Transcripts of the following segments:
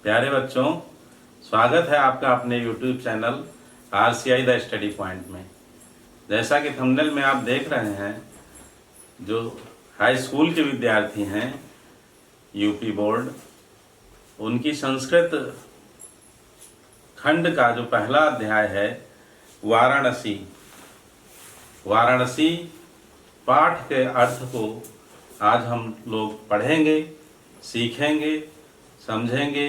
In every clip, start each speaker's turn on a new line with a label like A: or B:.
A: प्यारे बच्चों, स्वागत है आपका अपने YouTube channel RCI the study point में। जैसा कि थंबनेल में आप देख रहे हैं, जो हाई स्कूल के विद्यार्थी हैं यूपी बोर्ड, उनकी संस्कृत खंड का जो पहला अध्याय है वाराणसी पाठ के अर्थ को आज हम लोग पढ़ेंगे, सीखेंगे, समझेंगे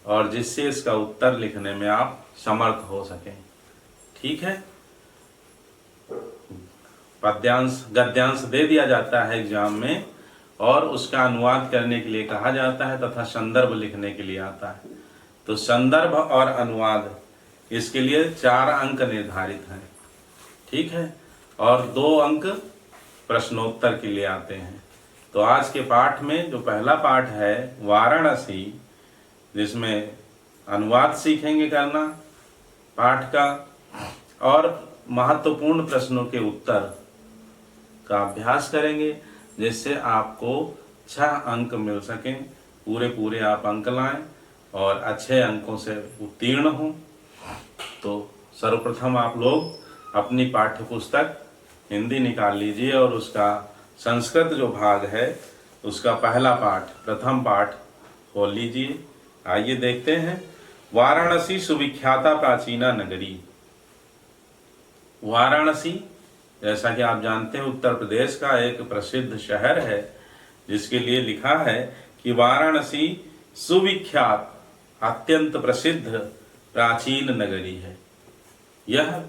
A: और जिससे इसका उत्तर लिखने में आप समर्थ हो सकें। ठीक है। पद्यांश गद्यांश दे दिया जाता है एग्जाम में और उसका अनुवाद करने के लिए कहा जाता है तथा संदर्भ लिखने के लिए आता है। तो संदर्भ और अनुवाद, इसके लिए 4 अंक निर्धारित हैं। ठीक है। और 2 अंक प्रश्नोत्तर के लिए आते हैं। तो आज के पाठ में जो पहला पाठ है वाराणसी, जिसमें अनुवाद सीखेंगे करना पाठ का और महत्वपूर्ण प्रश्नों के उत्तर का अभ्यास करेंगे, जिससे आपको 6 अंक मिल सकें। पूरे आप अंक लाएं और अच्छे अंकों से उत्तीर्ण हों। तो सर्वप्रथम आप लोग अपनी पाठ्य पुस्तक हिंदी निकाल लीजिए और उसका संस्कृत जो भाग है उसका पहला पाठ, प्रथम पाठ खोल लीजिए। आइए देखते हैं। वाराणसी सुविख्याता प्राचीना नगरी। वाराणसी, जैसा कि आप जानते हैं, उत्तर प्रदेश का एक प्रसिद्ध शहर है, जिसके लिए लिखा है कि वाराणसी सुविख्यात, अत्यंत प्रसिद्ध प्राचीन नगरी है। यह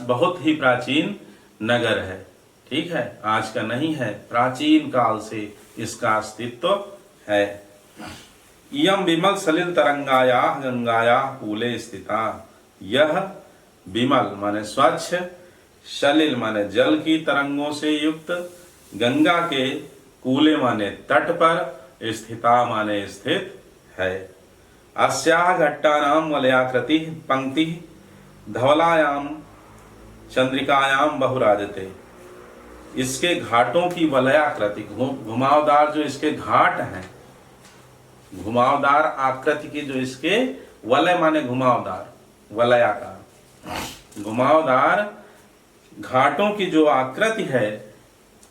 A: बहुत ही प्राचीन नगर है। ठीक है, आज का नहीं है, प्राचीन काल से इसका अस्तित्व है। इयं विमल सलिल तरंगाया गंगाया कूले स्थिता। यह विमल माने स्वच्छ, सलिल माने जल की तरंगों से युक्त, गंगा के कूले माने तट पर, स्थिता माने स्थित है। अस्याः घट्टानां वलयाकृति पंक्ति धवलायां चंद्रिकायां बहुराजते। इसके घाटों की वलयाकृति, घुमावदार जो इसके घाट हैं, घुमावदार आकृति की जो इसके, वलय माने घुमावदार, वलयाकार, घुमावदार घाटों की जो आकृति है,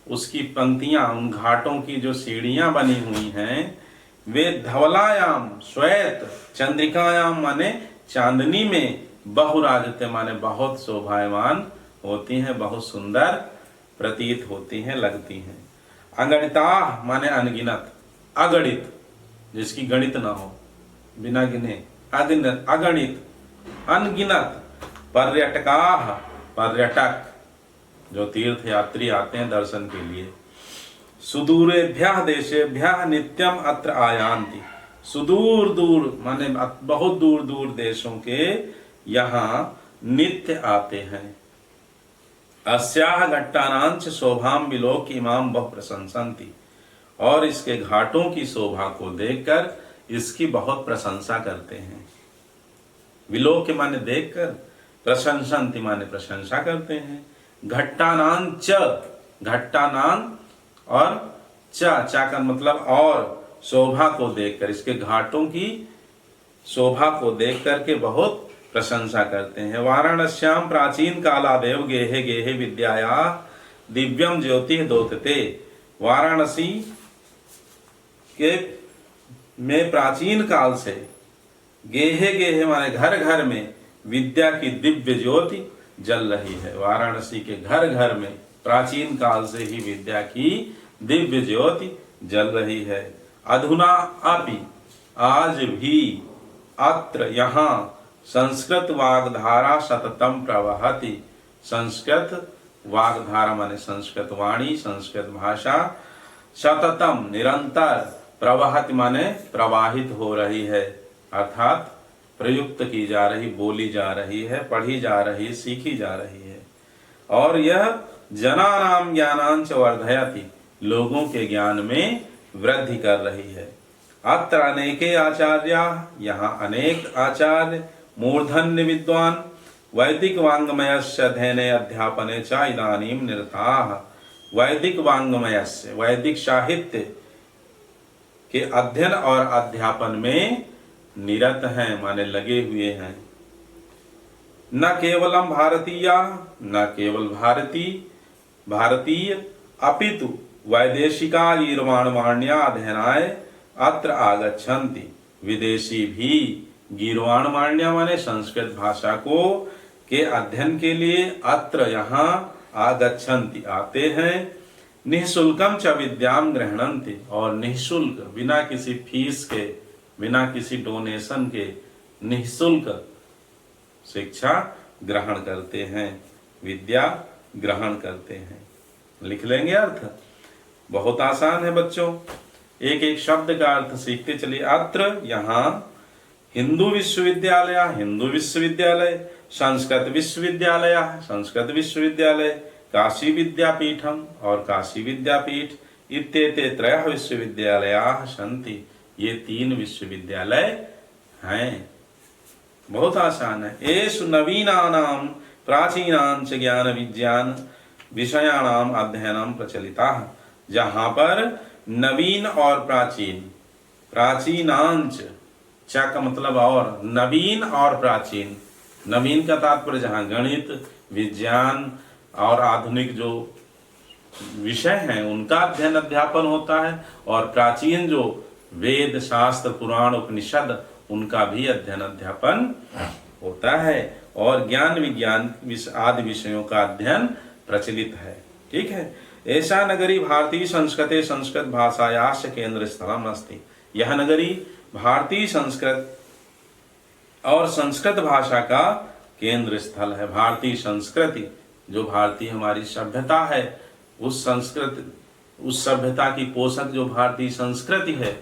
A: उसकी पंक्तियां, उन घाटों की जो सीढ़ियां बनी हुई हैं, वे धवलायाम श्वेत, चंद्रिकायाम माने चांदनी में, बहुराजते माने बहुत शोभायमान होती हैं, बहुत सुंदर प्रतीत होती हैं, लगती हैं। अगणिता माने अनगिनत, अगणित जिसकी गणित ना हो, बिना गिने, अगणित, अनगिनत। पर्यटका, पर्यटक जो तीर्थ यात्री आते हैं दर्शन के लिए। सुदूरेभ्यः देशेभ्यः नित्यम अत्र आयान्ति। सुदूर दूर माने बहुत दूर दूर देशों के यहाँ नित्य आते हैं। अस्याः घट्टानांच शोभाम विलोक्य इमाम बहु प्रशंसन्ति। और इसके घाटों की शोभा को देखकर इसकी बहुत प्रशंसा करते हैं। विलोक्य माने देखकर, प्रशंसन्ति माने प्रशंसा करते हैं। घट्टानांच, घट्टानां और चा का मतलब और, शोभा को देखकर, इसके घाटों की शोभा को देख करके बहुत प्रशंसा करते हैं। वाराणस्याम प्राचीन कालादेव गेहे गेहे विद्याया दिव्यम ज्योति दोतते। वाराणसी के में प्राचीन काल से, गेहे गेहे माने घर घर में, विद्या की दिव्य ज्योति जल रही है। वाराणसी के घर घर में प्राचीन काल से ही विद्या की दिव्य ज्योति जल रही है। अधुना अपि, आज भी, अत्र यहाँ, संस्कृत वाग्धारा सततम प्रवहति। संस्कृत वाग्धारा माने संस्कृत वाणी, संस्कृत भाषा, सततम निरंतर, प्रवहति माने प्रवाहित हो रही है, अर्थात प्रयुक्त की जा रही, बोली जा रही है, पढ़ी जा रही, सीखी जा रही है। और यह जनानां ज्ञानांच वर्धयति, लोगों के ज्ञान में वृद्धि कर रही है। अत्र अनेके आचार्या, यहाँ अनेक आचार्य, मूर्धन्य विद्वान, वैदिक वाङ्मयस्य अध्ययने अध्यापने च इदानीं निरताः। वैदिक वाङ्मयस्य, वैदिक साहित्य के अध्ययन और अध्यापन में निरत हैं माने लगे हुए हैं। न केवलम भारतीया, न केवल भारतीय अपितु वैदेशिका गीर्वाणवाण्या अध्ययनाय अत्र आगच्छन्ति। विदेशी भी गीर्वाणवाण्या माने संस्कृत भाषा को के अध्ययन के लिए अत्र यहाँ आगच्छन्ति आते हैं। निःशुल्कम च विद्याम गृह्णन्ति, और निःशुल्क बिना किसी फीस के, बिना किसी डोनेशन के निःशुल्क शिक्षा ग्रहण करते हैं, विद्या ग्रहण करते हैं। लिख लेंगे अर्थ, बहुत आसान है बच्चों, एक एक शब्द का अर्थ सीखते चलिए। अत्र यहाँ हिंदू विश्वविद्यालय, हिंदू विश्वविद्यालय, संस्कृत विश्वविद्यालय, संस्कृत विश्वविद्यालय, काशी विद्यापीठम और काशी विद्यापीठ, इत्येते त्रयः विश्वविद्यालयाः सन्ति, ये 3 विश्वविद्यालय हैं। बहुत आसान है। एषु नवीनानां प्राचीनांच ज्ञान विज्ञान विषयाणाम अध्ययनम प्रचलिताः, जहाँ पर नवीन और प्राचीन, प्राचीनांच चा का मतलब और, नवीन और प्राचीन, नवीन का तात्पर्य जहाँ गणित विज्ञान और आधुनिक जो विषय हैं उनका अध्ययन अध्यापन होता है, और प्राचीन जो वेद शास्त्र पुराण उपनिषद उनका भी अध्ययन अध्यापन होता है, और ज्ञान विज्ञान आदि विषयों का अध्ययन प्रचलित है। ठीक है। ऐसा नगरी भारतीय संस्कृते संस्कृत भाषायास्य केंद्र स्थलम अस्ति, यह नगरी भारतीय संस्कृत और संस्कृत भाषा का केंद्र स्थल है। भारतीय संस्कृति जो भारतीय हमारी सभ्यता है, उस सभ्यता की पोषक जो भारतीय संस्कृति है,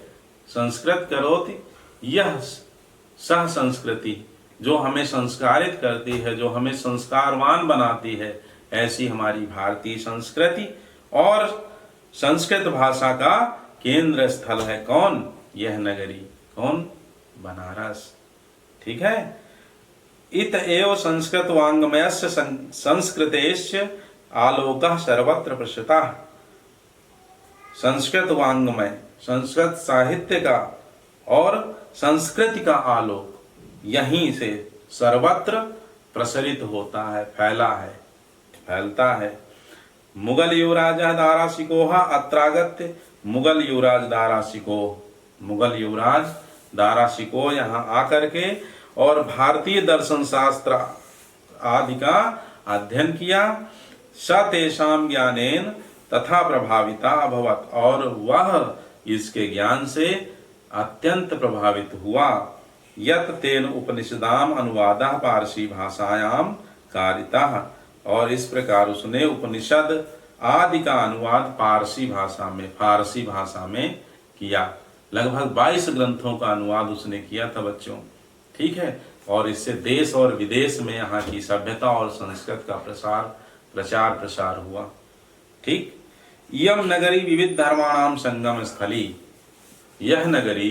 A: संस्कृत करोति यह सह संस्कृति, जो हमें संस्कारित करती है, जो हमें संस्कारवान बनाती है, ऐसी हमारी भारतीय संस्कृति और संस्कृत भाषा का केंद्र स्थल है कौन? यह नगरी। कौन? बनारस। ठीक है। इत एव संस्कृत वाङ्मयस्य संस्कृतेश्च आलोकः सर्वत्र प्रसृतः। संस्कृत वाङ्मय, संस्कृत साहित्य का और संस्कृति का आलोक यहीं से सर्वत्र प्रसरित होता है, फैलता है। मुगल युवराज दाराशिकोह अत्रागत्य, मुगल युवराज दाराशिकोह यहाँ आकर के और भारतीय दर्शन शास्त्र आदि का अध्ययन किया। स तेषां ज्ञानेन तथा प्रभाविता अभवत, और वह इसके ज्ञान से अत्यंत प्रभावित हुआ। यत तेन उपनिषदाम अनुवादः पारसी भाषायाम कारितः, और इस प्रकार उसने उपनिषद आदि का अनुवाद फारसी भाषा में किया। लगभग 22 ग्रंथों का अनुवाद उसने किया था बच्चों। ठीक है। और इससे देश और विदेश में यहाँ की सभ्यता और संस्कृत का प्रचार प्रसार हुआ। ठीक। यम नगरी विविध धर्माणाम संगम स्थली, यह नगरी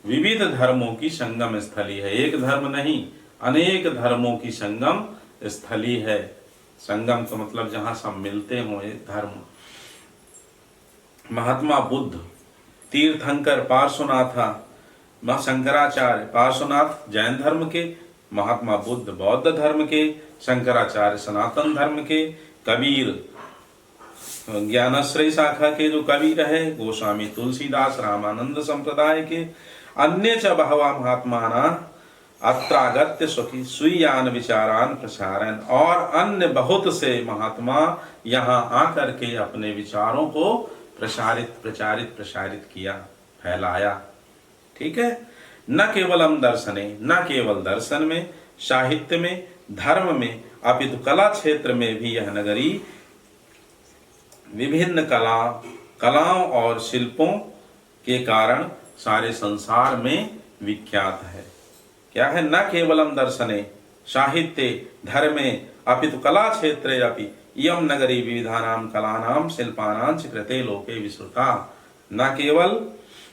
A: विविध धर्मों की संगम स्थली है। एक धर्म नहीं, अनेक धर्मों की संगम स्थली है। संगम का मतलब जहां सब मिलते हो धर्म। महात्मा बुद्ध, तीर्थंकर पार्श्वनाथा, शंकराचार्य, पार्श्वनाथ जैन धर्म के, महात्मा बुद्ध बौद्ध धर्म के, शंकराचार्य सनातन धर्म के, कबीर ज्ञानाश्रय शाखा के जो कवि रहे, गोस्वामी तुलसीदास रामानंद संप्रदाय के, अन्य च बहवा महात्माना अत्रागत्य सुखी स्वीयान विचारान प्रसारण, और अन्य बहुत से महात्मा यहाँ आकर के अपने विचारों को प्रचारित किया, फैलाया। ठीक है। न केवलम दर्शने, न केवल दर्शन में, साहित्य में, धर्म में, अपितु कला क्षेत्र में भी यह नगरी विभिन्न कलाओं और शिल्पों के कारण सारे संसार में विख्यात है। क्या है? न केवलम दर्शने, साहित्य, धर्मे, अपितु कला क्षेत्रे अपि इयं नगरी विविधानां कलानां शिल्पानां च कृते लोके विश्रुता। न केवल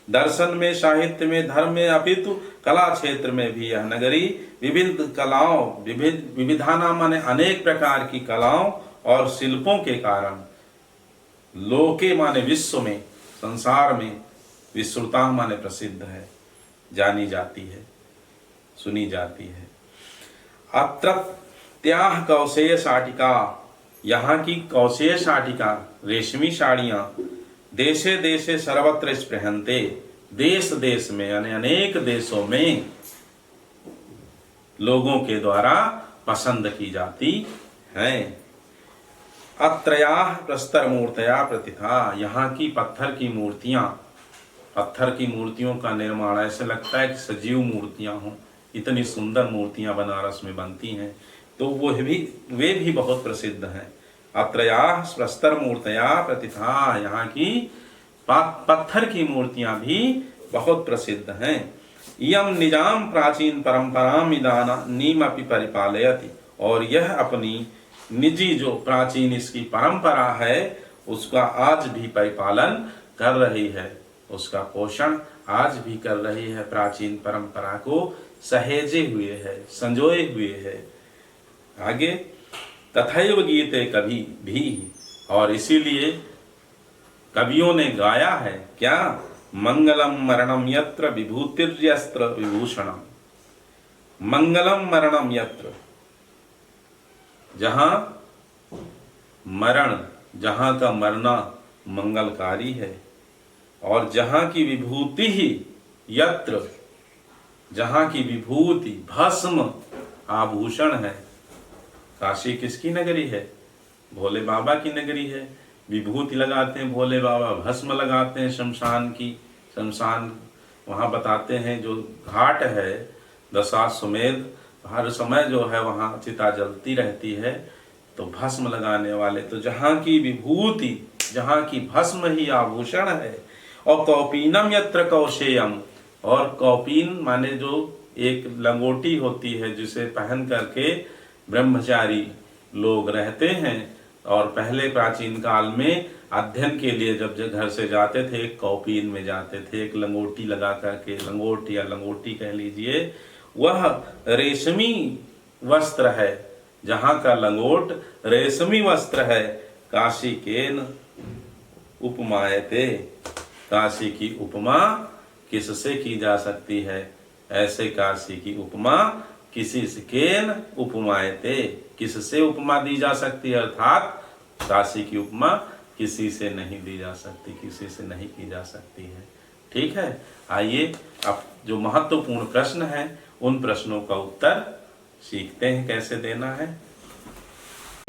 A: दर्शन में, साहित्य में, धर्म में, अपितु कला क्षेत्र में भी यह नगरी विभिन्न कलाओं, विविधानां माने अनेक प्रकार की कलाओं और शिल्पों के कारण, लोके माने विश्व में, संसार में, विश्रुता माने प्रसिद्ध है, जानी जाती है। सुनी जाती है। अत्रत्याः कौशेय शाटिका, यहाँ की कौशेय शाटिका रेशमी साड़ियाँ देशे देशे सर्वत्र स्पृहन्ते, देश देश में यानी अनेक देशों में लोगों के द्वारा पसंद की जाती हैं। अत्रयाः प्रस्तर मूर्तया प्रतिथा, यहाँ की पत्थर की मूर्तियाँ, पत्थर की मूर्तियों का निर्माण ऐसे लगता है कि सजीव मूर्तियाँ हों, इतनी सुंदर मूर्तियाँ बनारस में बनती हैं, तो वे भी बहुत प्रसिद्ध हैं। अत्रयाः प्रस्तर मूर्तया प्रतिथा, यहाँ की पत्थर की मूर्तियाँ भी बहुत प्रसिद्ध हैं। इयम निजाम प्राचीन परंपराम इदानीमपि परिपालयति, और यह अपनी निजी जो प्राचीन इसकी परंपरा है उसका आज भी परिपालन कर रही है, उसका पोषण आज भी कर रही है, प्राचीन परंपरा को सहेजे हुए है, संजोए हुए है। आगे तथैव गीते कभी भी, और इसीलिए कवियों ने गाया है क्या, मंगलम मरणम यत्र विभूतिर्यस्त्र विभूषणम, मंगलम मरणम यत्र, जहां मरण, जहां का मरना मंगलकारी है, और जहां की विभूति ही यत्र, जहां की विभूति भस्म आभूषण है। काशी किसकी नगरी है? भोले बाबा की नगरी है। विभूति लगाते हैं भोले बाबा, भस्म लगाते हैं शमशान की, शमशान वहाँ बताते हैं जो घाट है दशाश्वमेध, हर समय जो है वहाँ चिता जलती रहती है, तो भस्म लगाने वाले, तो जहाँ की विभूति, जहाँ की भस्म ही आभूषण है। और कौपीनम यत्र कौशेयम, और कौपीन माने जो एक लंगोटी होती है जिसे पहन करके ब्रह्मचारी लोग रहते हैं, और पहले प्राचीन काल में अध्ययन के लिए जब घर से जाते थे एक कौपीन में जाते थे, एक लंगोटी लगा करके, लंगोट या लंगोटी कह लीजिए, वह रेशमी वस्त्र है, जहाँ का लंगोट रेशमी वस्त्र है। काशी केन उपमायते, काशी की उपमा किससे की जा सकती है? ऐसे काशी की उपमा किसी से केन उपमायते, किससे उपमा दी जा सकती है? अर्थात काशी की उपमा किसी से नहीं दी जा सकती, किसी से नहीं की जा सकती है। ठीक है, आइए अब जो महत्वपूर्ण प्रश्न है उन प्रश्नों का उत्तर सीखते हैं कैसे देना है।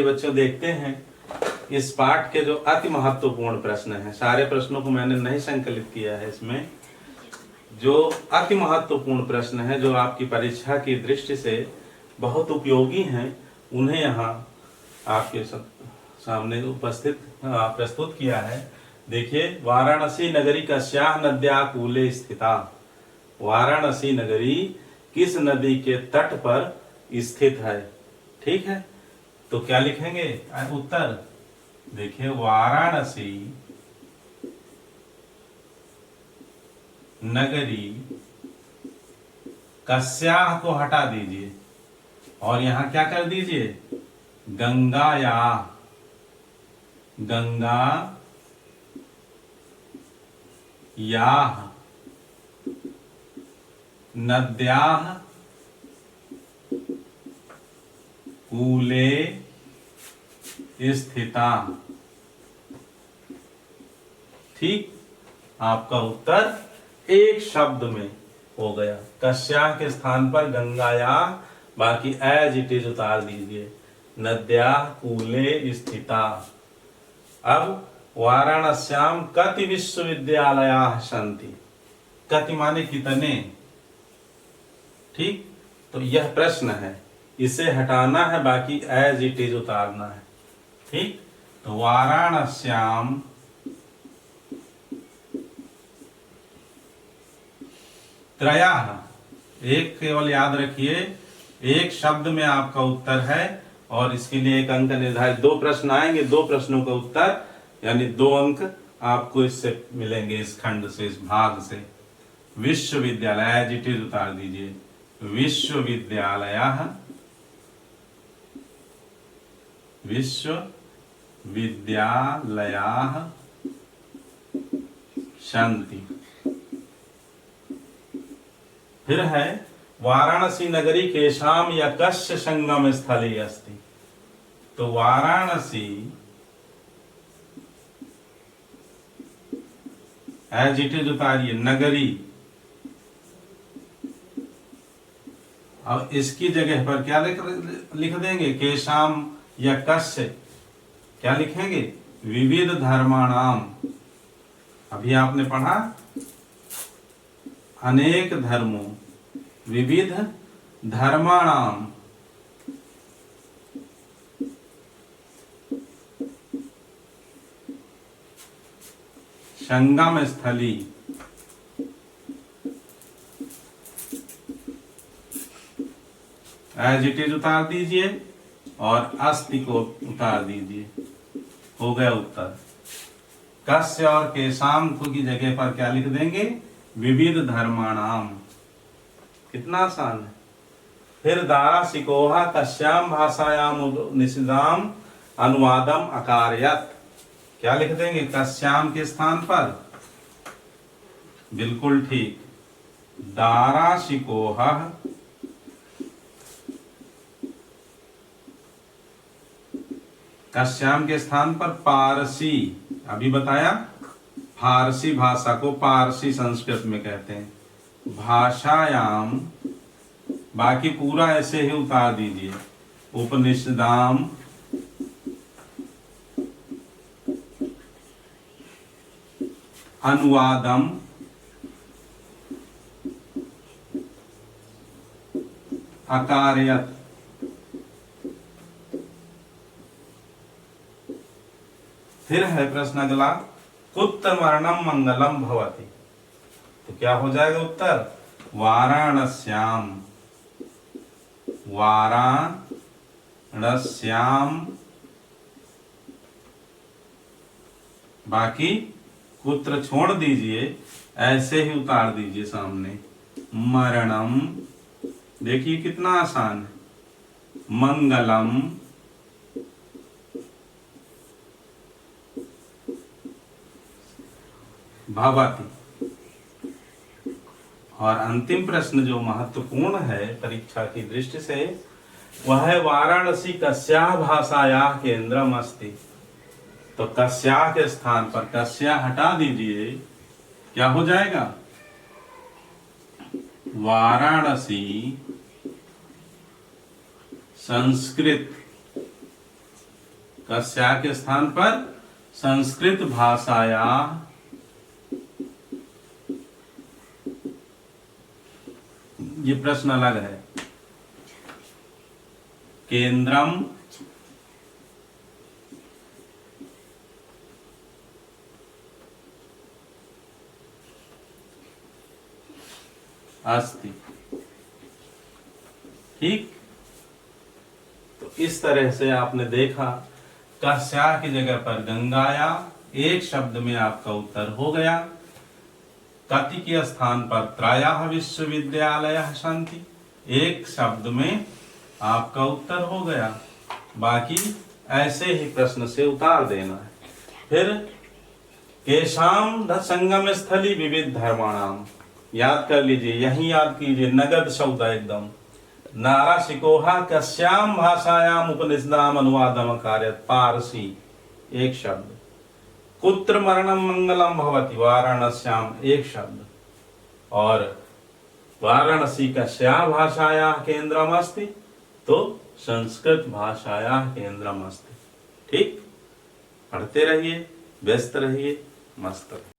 A: बच्चों देखते हैं इस पाठ के जो अति महत्वपूर्ण प्रश्न हैं, सारे प्रश्नों को मैंने नहीं संकलित किया है, इसमें जो अति महत्वपूर्ण प्रश्न है जो आपकी परीक्षा की दृष्टि से बहुत उपयोगी हैं, उन्हें यहाँ आपके सामने उपस्थित प्रस्तुत किया है। देखिए, वाराणसी नगरी कस्याः नद्याः कूले स्थिता, वाराणसी नगरी किस नदी के तट पर स्थित है? ठीक है, तो क्या लिखेंगे उत्तर? देखिए, वाराणसी नगरी कस्याः को हटा दीजिए और यहां क्या कर दीजिए? गंगायाः, गंगा याः नद्याः कूले स्थिता। ठीक, आपका उत्तर एक शब्द में हो गया। कस्याः के स्थान पर गंगायाः, बाकी एज इट इज उतार दीजिए, नद्याः कूले स्थिता। अब वाराणस्याम कति विश्वविद्यालयाः सन्ति, कति माने कितने। ठीक, तो यह प्रश्न है, इसे हटाना है, बाकी एज इट इज उतारना है। ठीक, तो वाराणस्याम त्रयः, एक केवल याद रखिए, एक शब्द में आपका उत्तर है और इसके लिए एक अंक निर्धारित। दो प्रश्न आएंगे, दो प्रश्नों का उत्तर यानी 2 अंक आपको इससे मिलेंगे, इस खंड से, इस भाग से। विश्वविद्यालय एज इट इज उतार दीजिए, विश्वविद्यालयः, विश्वविद्यालयाः सन्ति। फिर है वाराणसी नगरी केशाम या कस्य संगम स्थली अस्ति। तो वाराणसी एज इट इज उतारिए नगरी, अब इसकी जगह पर क्या लिख देंगे, केशाम या कस्य, क्या लिखेंगे, विविध धर्माणाम। अभी आपने पढ़ा अनेक धर्मों, विविध धर्माणाम, संगम स्थली। एज इट इज उतार दीजिए और अस्ति को उतार दीजिए, हो गया उत्तर। कस्य और केशाम की जगह पर क्या लिख देंगे, विविध धर्माणाम। कितना आसान है। फिर दारा सिकोहा कश्याम भाषायाम निषिदाम अनुवादम अकारयत, क्या लिख देंगे, कश्याम के स्थान पर, बिल्कुल ठीक, दारा सिकोहा कश्याम के स्थान पर पारसी, अभी बताया फारसी भाषा को पारसी संस्कृत में कहते हैं, भाषायाम, बाकी पूरा ऐसे ही उतार दीजिए, उपनिषदाम अनुवादम अकारयत। फिर है प्रश्न अगला, कुत्र मरणम मंगलम भवति। तो क्या हो जाएगा उत्तर, वाराणस्याम, वाराणस्याम, बाकी कुत्र छोड़ दीजिए, ऐसे ही उतार दीजिए सामने, मरणम, देखिए कितना आसान है, मंगलम भवति। और अंतिम प्रश्न जो महत्वपूर्ण है परीक्षा की दृष्टि से, वह है वाराणसी कस्याः भाषायाः केंद्रम अस्ति। तो कस्याः के स्थान पर कस्या हटा दीजिए, क्या हो जाएगा, वाराणसी संस्कृत, कस्या के स्थान पर संस्कृत भाषाया ये प्रश्न अलग है, केंद्रम अस्ति। ठीक, तो इस तरह से आपने देखा कस्या की जगह पर गंगाया, एक शब्द में आपका उत्तर हो गया। कति के स्थान पर त्रयः विश्वविद्यालयः सन्ति, एक शब्द में आपका उत्तर हो गया। बाकी ऐसे ही प्रश्न से उतार देना है। फिर केशाम संगम स्थली विविध धर्माणाम, याद कर लीजिए, यही याद कीजिए, नगद शब्द एकदम। नारा शिकोहा कस्याम भाषायाम उपनिषदाम अनुवादम कार्यत, पारसी एक शब्द। कुत्र मरणम मंगलम भवति, वाराणस्याम एक शब्द। और वाराणसी कस्या भाषाया केंद्रम अस्ति, तो संस्कृत भाषाया केंद्रम अस्ति। ठीक, पढ़ते रहिए, व्यस्त रहिए, मस्त रहिए।